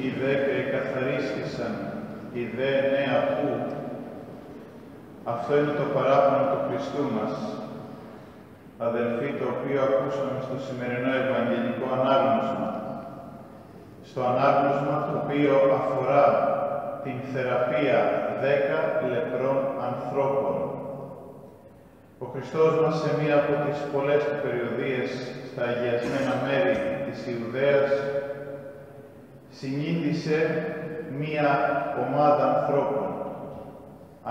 Οι 10 εκαθαρίστησαν, οι δε νέα που. Αυτό είναι το παράπονο του Χριστού μας, αδελφοί, το οποίο ακούσαμε στο σημερινό Ευαγγελικό ανάγνωσμα. Στο ανάγνωσμα το οποίο αφορά την θεραπεία 10 λεπρών ανθρώπων. Ο Χριστός μας σε μία από τις πολλές του περιοδίες στα αγιασμένα μέρη της Ιουδαίας συνήθισε μία ομάδα ανθρώπων.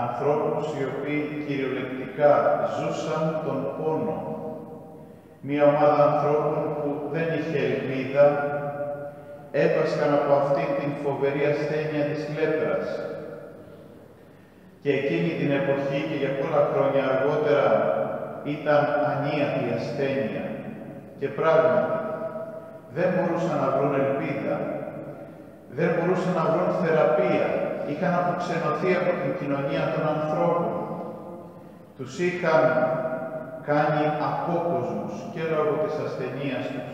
Ανθρώπους οι οποίοι κυριολεκτικά ζούσαν τον πόνο. Μία ομάδα ανθρώπων που δεν είχε ελπίδα, έπασχαν από αυτήν την φοβερή ασθένεια της λέπρας. Και εκείνη την εποχή και για πολλά χρόνια αργότερα ήταν ανίατη ασθένεια. Και πράγματι δεν μπορούσαν να βρουν ελπίδα. Δεν μπορούσαν να βρουν θεραπεία. Είχαν αποξενωθεί από την κοινωνία των ανθρώπων. Τους είχαν κάνει απόκοσμους και λόγω της ασθενείας τους.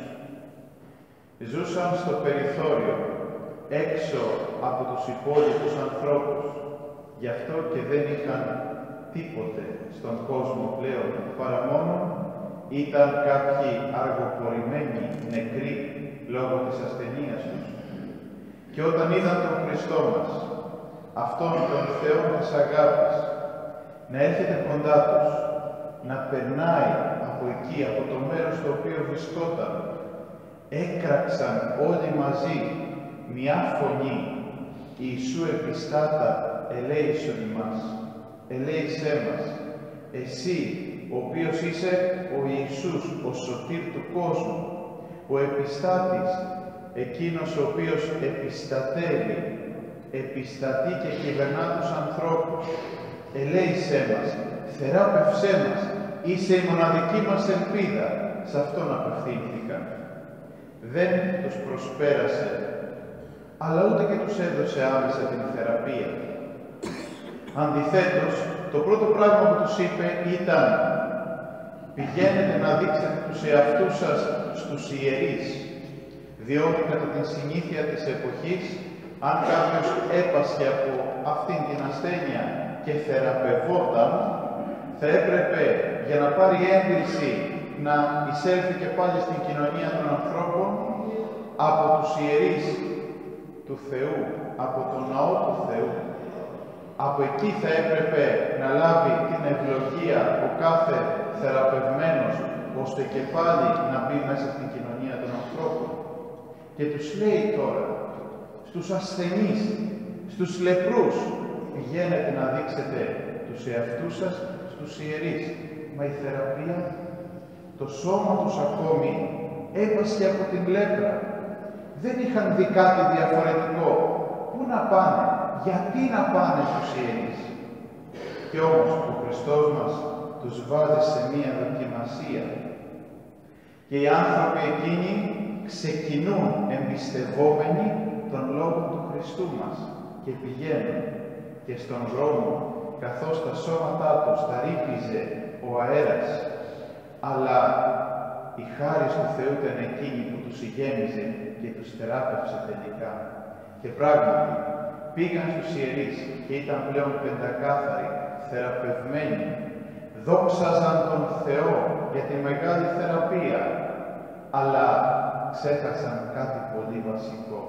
Ζούσαν στο περιθώριο, έξω από τους υπόλοιπους ανθρώπους. Γι' αυτό και δεν είχαν τίποτε στον κόσμο πλέον, παρά μόνο ήταν κάποιοι αργοπορημένοι νεκροί λόγω της ασθενείας τους. Και όταν είδαν τον Χριστό μας, αυτόν τον Θεό της αγάπης, να έρχεται κοντά τους, να περνάει από εκεί, από το μέρος στο οποίο βρισκόταν, έκραξαν όλοι μαζί μια φωνή: «Ιησού επιστάτα, ελέησον ημάς, ελέησέ μας, εσύ, ο οποίος είσαι ο Ιησούς, ο σωτήρ του κόσμου, ο επιστάτης, εκείνος ο οποίος επιστατεύει, επιστατεί και κυβερνά τους ανθρώπους. Ελέησέ μας, θεράπευσέ μας, είσαι η μοναδική μας ελπίδα». Σε αυτόν απευθύνθηκαν. Δεν τους προσπέρασε, αλλά ούτε και τους έδωσε άμεσα την θεραπεία. Αντιθέτως, το πρώτο πράγμα που τους είπε ήταν: «Πηγαίνετε να δείξετε τους εαυτούς σας στους ιερείς», διότι κατά την συνήθεια της εποχής, αν κάποιος έπασχε από αυτήν την ασθένεια και θεραπευόταν, θα έπρεπε για να πάρει έγκριση να εισέλθει και πάλι στην κοινωνία των ανθρώπων από τους ιερείς του Θεού, από τον ναό του Θεού. Από εκεί θα έπρεπε να λάβει την ευλογία ο κάθε θεραπευμένος, ώστε και πάλι να μπει μέσα στην κοινωνία των ανθρώπων. Και τους λέει τώρα, στους ασθενείς, στους λεπρούς, πηγαίνετε να δείξετε τους εαυτούς σας στους ιερείς. Μα η θεραπεία, το σώμα τους ακόμη έπασχε από την λέπρα. Δεν είχαν δει κάτι διαφορετικό. Πού να πάνε, γιατί να πάνε στους ιερείς? Κι όμως ο Χριστός μας τους βάζει σε μία δοκιμασία. Και οι άνθρωποι εκείνοι ξεκινούν εμπιστευόμενοι τον Λόγο του Χριστού μας και πηγαίνουν. Και στον δρόμο, καθώς τα σώματά τους τα ρύπιζε ο αέρας, αλλά η χάρις του Θεού ήταν εκείνη που τους γέμιζε και τους θεράπευσε τελικά. Και πράγματι, πήγαν στους ιερείς και ήταν πλέον πεντακάθαροι, θεραπευμένοι, δόξαζαν τον Θεό για τη μεγάλη θεραπεία, αλλά ξέχασαν κάτι πολύ βασικό.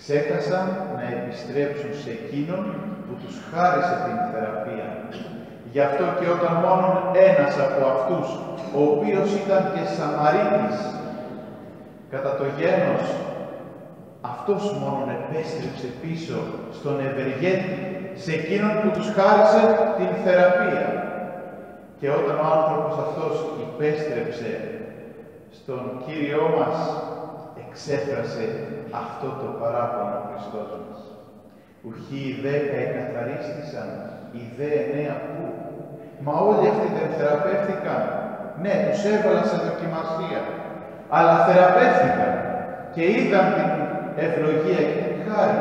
Ξέχασαν να επιστρέψουν σε εκείνον που τους χάρισε την θεραπεία. Γι' αυτό και όταν μόνον ένας από αυτούς, ο οποίος ήταν και Σαμαρίτης, κατά το γένος, αυτός μόνον επέστρεψε πίσω στον ευεργέτη, σε εκείνον που τους χάρισε την θεραπεία. Και όταν ο άνθρωπος αυτός υπέστρεψε στον Κύριό μας, εξέφρασε αυτό το παράπονο ο Χριστός μας. Ουχή οι 10 εκαθαρίστησαν, οι δε 9 πού. Μα όλοι αυτοί δεν θεραπεύθηκαν. Ναι, τους έβαλα σε δοκιμασία, αλλά θεραπεύθηκαν και είδαν την ευλογία και την χάρη.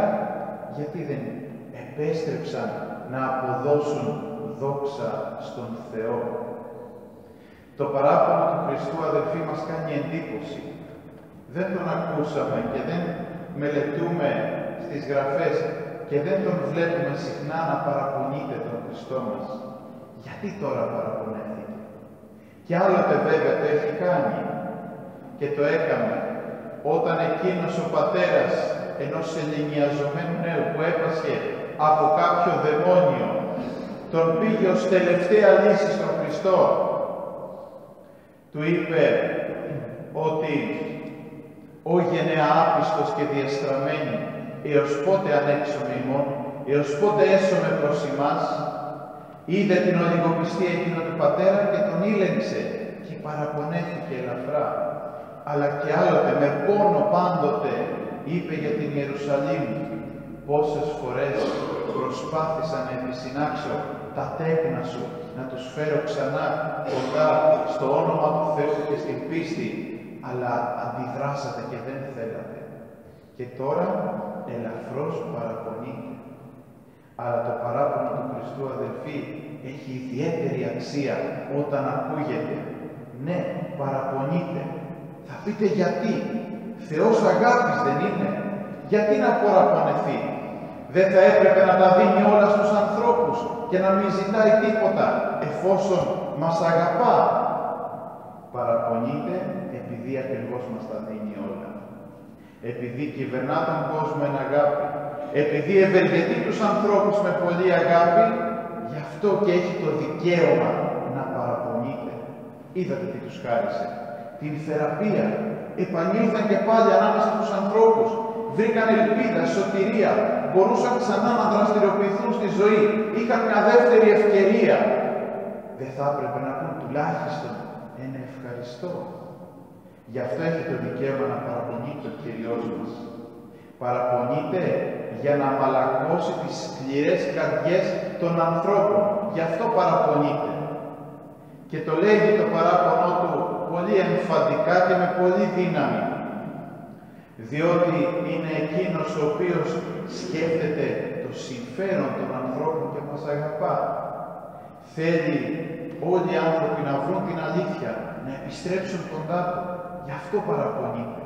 Γιατί δεν επέστρεψαν να αποδώσουν δόξα στον Θεό. Το παράπονο του Χριστού, αδελφοί, μας κάνει εντύπωση. Δεν τον ακούσαμε και δεν μελετούμε στις γραφές και δεν τον βλέπουμε συχνά να παραπονείται τον Χριστό μας. Γιατί τώρα παραπονέθηκε? Και άλλοτε βέβαια το έχει κάνει και το έκαμε όταν εκείνος ο πατέρας ενός ελληνιαζομένου νέου που έπασχε από κάποιο δαιμόνιο τον πήγε ως τελευταία λύση στον Χριστό. Του είπε ότι «Όγενε άπιστος και διαστραμμένη, έως πότε ανέξομαι ημών, έως πότε έσομαι προς ημάς». Είδε την ολιγοπιστία εκείνο του πατέρα και τον ήλεγξε και παραπονέθηκε ελαφρά. Αλλά και άλλοτε με πόνο πάντοτε είπε για την Ιερουσαλήμ. Πόσες φορές προσπάθησα να επισυνάξω τα τέκνα σου, να τους φέρω ξανά κοντά στο όνομα του Θεού και στην πίστη, αλλά αντιδράσατε και δεν θέλατε. Και τώρα ελαφρώς παραπονείτε. Αλλά το παράπονο του Χριστού, αδελφοί, έχει ιδιαίτερη αξία όταν ακούγεται. Ναι, παραπονείτε. Θα πείτε γιατί? Θεός αγάπης δεν είναι? Γιατί να παραπονεθεί? Δεν θα έπρεπε να τα δίνει όλα στους ανθρώπους και να μην ζητάει τίποτα, εφόσον μας αγαπά? Παραπονείτε επειδή ακριβώς μας τα δίνει όλα. Επειδή κυβερνά τον κόσμο εν αγάπη, επειδή ευεργετεί τους ανθρώπους με πολλή αγάπη, γι' αυτό και έχει το δικαίωμα να παραπονείτε. Είδατε τι τους χάρισε? Την θεραπεία. Επανήλθαν και πάλι ανάμεσα στους ανθρώπους. Βρήκαν ελπίδα, σωτηρία. Μπορούσαν ξανά να δραστηριοποιηθούν στη ζωή. Είχαν μια δεύτερη ευκαιρία. Δεν θα έπρεπε να πούν τουλάχιστον ένα ευχαριστώ? Γι' αυτό έχει το δικαίωμα να παραπονείται ο Κυριός μας. Παραπονείται για να μαλακώσει τις σκληρές καρδιές των ανθρώπων. Γι' αυτό παραπονείται. Και το λέγει το παράπονο του πολύ εμφαντικά και με πολύ δύναμη. Διότι είναι εκείνος ο οποίος σκέφτεται το συμφέρον των ανθρώπων και μας αγαπά. Θέλει όλοι οι άνθρωποι να βρουν την αλήθεια, να επιστρέψουν κοντά του. Γι' αυτό παραπονείται.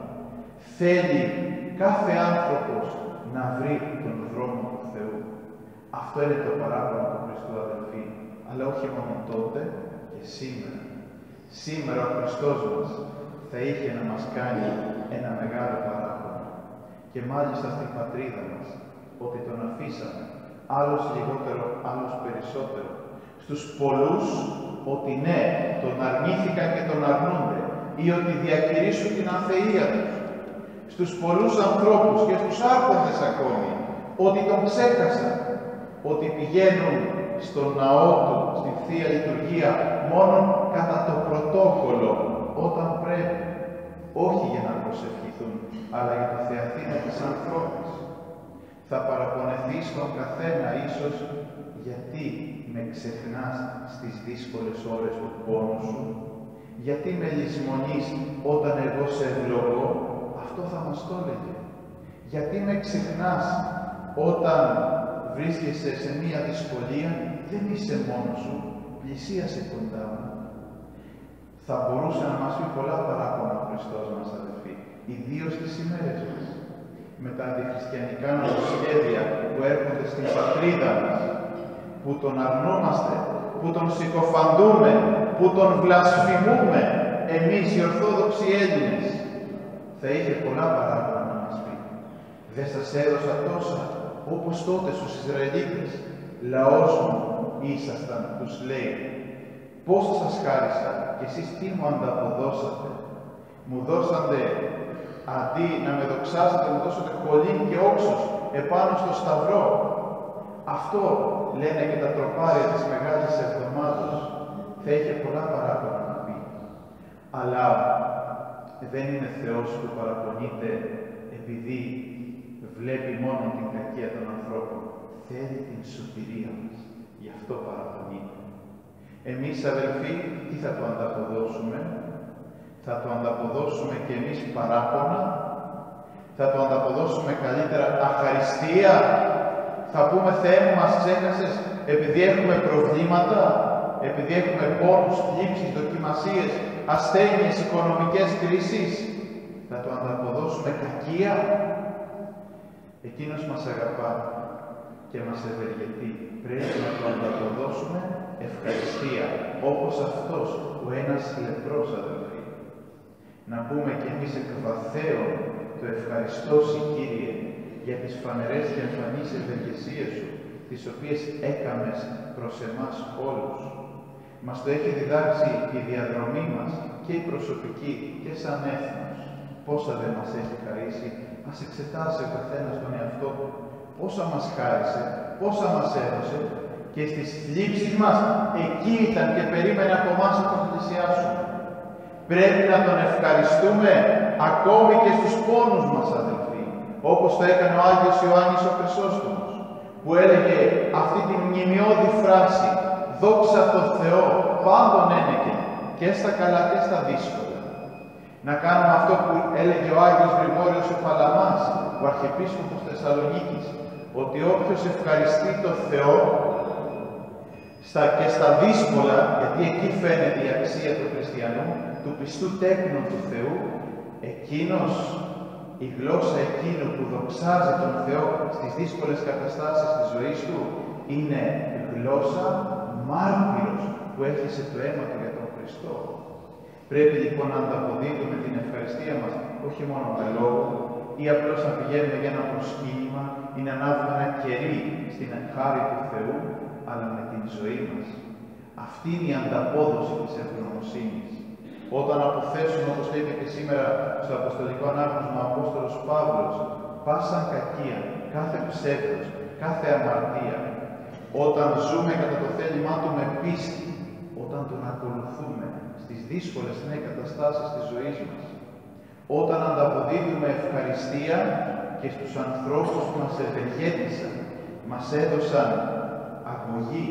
Θέλει κάθε άνθρωπος να βρει τον δρόμο του Θεού. Αυτό είναι το παράπονο του Χριστού, αδελφοί. Αλλά όχι μόνο τότε και σήμερα. Σήμερα ο Χριστός μας θα είχε να μας κάνει ένα μεγάλο παράπονο. Και μάλιστα στην πατρίδα μας, ότι τον αφήσαμε, άλλος λιγότερο, άλλος περισσότερο. Στους πολλούς, ότι ναι, τον αρνήθηκαν και τον αρνούνται, ή ότι διακηρύσουν την αθεία τους. Στους πολλούς ανθρώπους και στους άρχοντες ακόμη, ότι τον ξέχασαν, ότι πηγαίνουν στον ναό του, στη Θεία Λειτουργία, μόνο κατά το πρωτόκολλο, όταν πρέπει, όχι για να προσευχηθούν, αλλά για το θεαθήνα της ανθρώπης. Θα παραπονεθεί στον καθένα ίσως, γιατί με ξεχνάς στις δύσκολες ώρες του πόνου σου, γιατί με λησμονείς όταν εγώ σε ευλογώ, αυτό θα μας το έλεγε. Γιατί με ξεχνάς όταν βρίσκεσαι σε μία δυσκολία, δεν είσαι μόνος σου, πλησίασε κοντά μου. Θα μπορούσε να μας πει πολλά παράπονα ο Χριστός μας, αδελφοί, ιδίως τις ημέρες μας, με τα αντιχριστιανικά νομοσχέδια που έρχονται στην πατρίδα μας, που τον αρνούμαστε, που τον συκοφαντούμε, που τον βλασφημούμε, εμείς οι Ορθόδοξοι Έλληνες. Θα είχε πολλά παράπονα να μας πει. δεν σας έδωσα τόσα, όπως τότε στους Ισραηλίτες. Λαός μου ήσασταν, τους λέει. Πόσο σας χάρισα και εσείς τι μου ανταποδώσατε. Μου δώσατε, αντί να με δοξάσετε, μου δώσατε χολήν και όξος επάνω στο σταυρό. Αυτό λένε και τα τροπάρια της Μεγάλης Εβδομάδος. Θα είχε πολλά παράπονα να πει. Αλλά δεν είναι Θεός που παραπονείται επειδή βλέπει μόνο την κακία των ανθρώπων. Θέλει την σωτηρία μας. Γι' αυτό παραπονείται. Εμείς, αδελφοί, τι θα το ανταποδώσουμε? Θα το ανταποδώσουμε κι εμείς παράπονα? Θα το ανταποδώσουμε καλύτερα αχαριστία? Θα πούμε, Θεέ μου, μας ξέχασες επειδή έχουμε προβλήματα, επειδή έχουμε πόνους, θλίψεις, δοκιμασίες, ασθένειες, οικονομικές κρίσεις? Θα το ανταποδώσουμε κακία? Εκείνος μας αγαπά και μας ευεργετεί. Πρέπει να το ανταποδώσουμε ευχαριστία, όπως αυτός ο ένας λεπρός, αδελφοί. Να πούμε κι εμείς εκ βαθέων το ευχαριστώ Συ, Κύριε, για τις φανερές και εμφανείς ευεργεσίες Σου, τις οποίες έκαμες προς εμάς όλους. Μας το έχει διδάξει η διαδρομή μας και η προσωπική και σαν έθνος. Πόσα δεν μας έχει χαρίσει, ας εξετάσει ο καθένας τον εαυτό του. Πόσα μας χάρισε, πόσα μας έδωσε και στις θλίψεις μας εκεί ήταν και περίμενε από εμάς να τον πλησιάσουμε. Πρέπει να τον ευχαριστούμε ακόμη και στους πόνους μας, αδελφοί, όπως το έκανε ο Άγιος Ιωάννης ο Χρυσόστομος, που έλεγε αυτή την μνημειώδη φράση «Δόξα τω Θεώ, πάντων ένεκε, και στα καλά και στα δύσκολα». Να κάνουμε αυτό που έλεγε ο Άγιος Γρηγόριος ο Παλαμάς, ο Αρχιεπίσκοπος Θεσσαλονίκης, ότι όποιος ευχαριστεί το Θεό και στα δύσκολα, γιατί εκεί φαίνεται η αξία του χριστιανού, του πιστού τέκνου του Θεού, εκείνος, η γλώσσα εκείνου που δοξάζει τον Θεό στις δύσκολες καταστάσεις της ζωής του, είναι γλώσσα μάρτυρος που έχισε το αίμα του για τον Χριστό. Πρέπει λοιπόν να ανταποδίδουμε την ευχαριστία μας, όχι μόνο με λόγο, ή απλώς να πηγαίνουμε για ένα προσκύνημα ή να ανάβουμε ένα κερί στην χάρη του Θεού, αλλά με την ζωή μας. Αυτή είναι η ανταπόδοση της ευγνωμοσύνης. Όταν αποθέσουμε, όπως λέει και σήμερα στο Αποστολικό Ανάγνωσμα ο Απόστολος Παύλος, πάσαν κακία, κάθε ψεύδος, κάθε αμαρτία, όταν ζούμε κατά το θέλημά Του με πίστη, όταν Τον ακολουθούμε στις δύσκολες νέες καταστάσεις της ζωής μας, όταν ανταποδίδουμε ευχαριστία και στους ανθρώπους που μας ευεργέτησαν, μας έδωσαν αγωγή,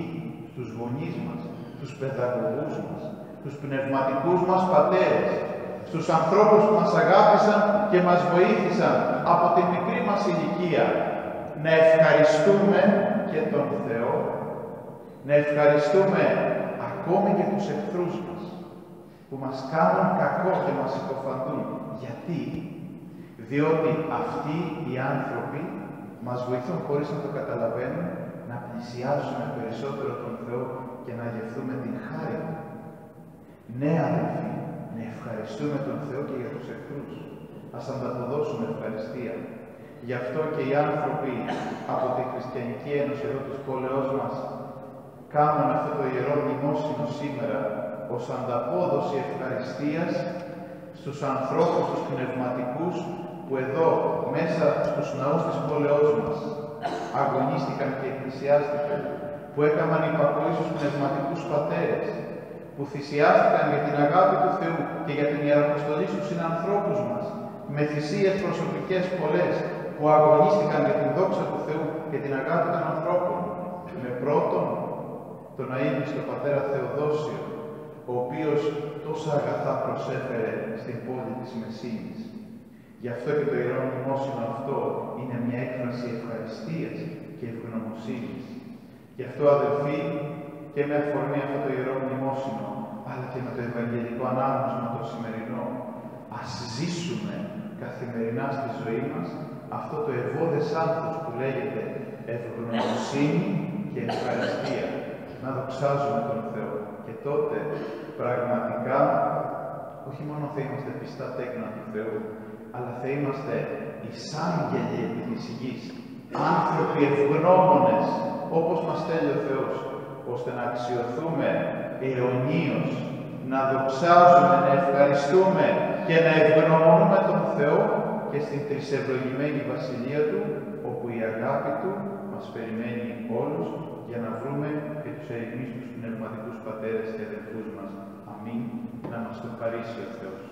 στους γονείς μας, στους παιδαγωγούς μας, στους πνευματικούς μας πατέρες, στους ανθρώπους που μας αγάπησαν και μας βοήθησαν από τη μικρή μας ηλικία, να ευχαριστούμε και τον Θεό, να ευχαριστούμε ακόμη και τους εχθρούς μας, που μας κάνουν κακό και μας υποφαντούν. Γιατί? Διότι αυτοί οι άνθρωποι μας βοηθούν χωρίς να το καταλαβαίνουν να πλησιάσουμε περισσότερο τον Θεό και να γευθούμε την χάρη Του. Ναι, αδελφοί, να ευχαριστούμε τον Θεό και για τους εχθρούς. Ας ανταποδώσουμε ευχαριστία. Γι' αυτό και οι άνθρωποι από τη Χριστιανική Ένωση εδώ της πόλεως μας κάνουν αυτό το ιερό μνημόσυνο σήμερα ως ανταπόδοση ευχαριστίας στους ανθρώπους, τους πνευματικούς, που εδώ μέσα στους ναούς της πόλεως μας αγωνίστηκαν και εκκλησιάστηκαν, που έκαναν υπακοή στους πνευματικούς πατέρες, που θυσιάστηκαν για την αγάπη του Θεού και για την ιεραποστολή στους συνανθρώπους μας, με θυσίες προσωπικές πολλές, που αγωνίστηκαν για την δόξα του Θεού και την αγάπη των ανθρώπων, με πρώτον τον αείμνηστο πατέρα Θεοδόσιο, ο οποίος τόσα αγαθά προσέφερε στην πόλη της Μεσσήνης. Γι' αυτό και το ιερό μνημόσυνο αυτό είναι μια έκφραση ευχαριστίας και ευγνωμοσύνης. Γι' αυτό, αδελφοί, και με αφορμή αυτό το ιερό μνημόσυνο, αλλά και με το Ευαγγελικό Ανάγνωσμα το σημερινό, ας ζήσουμε καθημερινά στη ζωή μας αυτό το ευώδες άνθος που λέγεται ευγνωμοσύνη και ευχαριστία. Να δοξάζουμε τον Θεό. Και τότε πραγματικά όχι μόνο θα είμαστε πιστά τέκνα του Θεού, αλλά θα είμαστε εισάγγελοι επί της γης, άνθρωποι ευγνώμονες, όπως μας θέλει ο Θεός, ώστε να αξιωθούμε αιωνίως, να δοξάζουμε, να ευχαριστούμε και να ευγνωμονούμε τον Θεό και στην τρισευλογημένη βασιλεία Του, όπου η αγάπη Του μας περιμένει όλους για να βρούμε και τους ερημίσμους πνευματικούς πατέρες και αδελφούς μας. Αμήν. Να μας το χαρίσει ο Θεός.